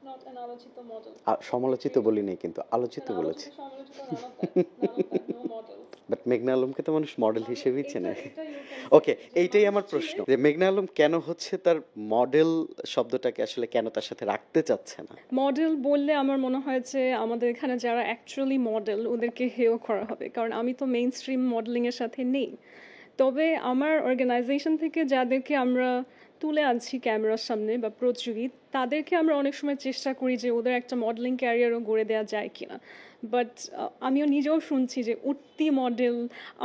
not an আলোচিত model. সমালোচিত বলি নাই, কিন্তু আলোচিত বলেছি। সমালোচিত নানতা, নো মডেল। বাট মেঘনা আলমকে তো মানুষ মডেল হিসেবেই চেনে। ওকে, এইটাই আমার প্রশ্ন, যে মেঘনা আলম কেন হচ্ছে তার মডেল শব্দটাকে আসলে কেন তার সাথে রাখতে চাচ্ছে না? মডেল বললে আমার মনে হয় যে আমাদের এখানে যারা অ্যাকচুয়ালি মডেল ওদেরকে হেয় করা হবে, কারণ আমি তো মেইন স্ট্রিম মডেলিংয়ের সাথে নেই। তবে আমার অর্গানাইজেশন থেকে যাদেরকে আমরা তুলে আনছি ক্যামেরার সামনে বা প্রতিযোগী, তাদেরকে আমরা অনেক সময় চেষ্টা করি যে ওদের একটা মডেলিং ক্যারিয়ারও গড়ে দেওয়া যায় কিনা। বাট আমিও নিজেও শুনছি যে উঠতি মডেল,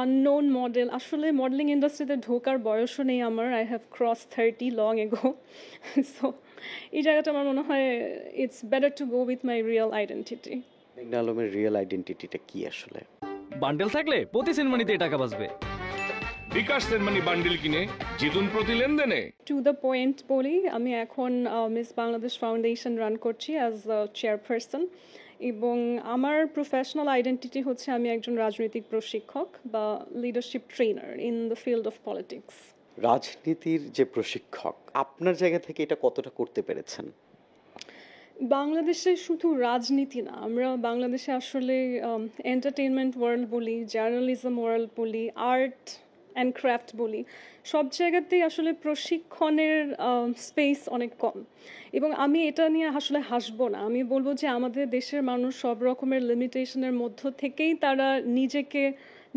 আননোন মডেল, আসলে মডেলিং ইন্ডাস্ট্রিতে ঢোকার বয়সও নেই আমার। I have cross 30 long ago. So এই জায়গাটা আমার মনে হয় it's better to go with my real identity. মেঘনা আলমের রিয়েল আইডেন্টিটিটা কি আসলে? বান্ডেল থাকলে প্রতি সেনমানিতে টাকা বাঁচবে। বিকাশ সেনমানি বান্ডেল কিনে জিতুন প্রতি লেনদেনে। টু দ্য পয়েন্ট বলি, আমি এখন মিস বাংলাদেশ ফাউন্ডেশন রান করছি অ্যাজ চেয়ারপারসন, এবং আমার প্রফেশনাল আইডেন্টিটি হচ্ছে আমি একজন রাজনৈতিক প্রশিক্ষক বা leadership trainer in the field of politics. রাজনীতির যে প্রশিক্ষক, আপনার জায়গা থেকে এটা কতটা করতে পেরেছেন? বাংলাদেশে শুধু রাজনীতি না, আমরা বাংলাদেশে আসলে এন্টারটেইনমেন্ট ওয়ার্ল্ড বলি, জার্নালিজম ওয়ার্ল্ড বলি, আর্ট অ্যান্ড ক্রাফট বলি, সব জায়গাতেই আসলে প্রশিক্ষণের স্পেস অনেক কম। এবং আমি এটা নিয়ে আসলে হাসবো না, আমি বলবো যে আমাদের দেশের মানুষ সব রকমের লিমিটেশনের মধ্য থেকেই তারা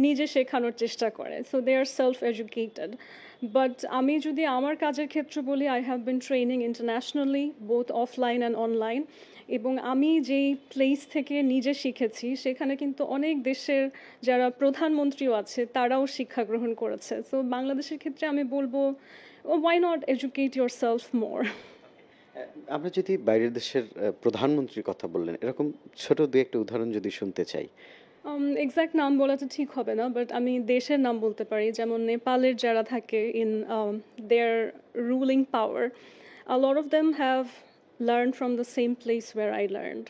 নিজে শেখানোর চেষ্টা করে। So they are self educated. But আমি যদি আমার কাজের ক্ষেত্রে বলি, I have been training internationally both offline and online, এবং আমি যেই প্লেস থেকে নিজে শিখেছি সেখানে কিন্তু অনেক দেশের যারা প্রধানমন্ত্রীও আছে তারাও শিক্ষা গ্রহণ করেছে। সো বাংলাদেশের ক্ষেত্রে আমি বলবো, why not educate yourself more. আমরা যদি বাইরের দেশের প্রধানমন্ত্রীর কথা বললেন, এরকম ছোট দু একটা উদাহরণ যদি শুনতে চাই। এক্স্যাক্ট নাম বলা তো ঠিক হবে না, বাট আমি দেশের নাম বলতে পারি, যেমন নেপালের যারা থাকে in their ruling power, a lot of them have learned from the same place where I learned.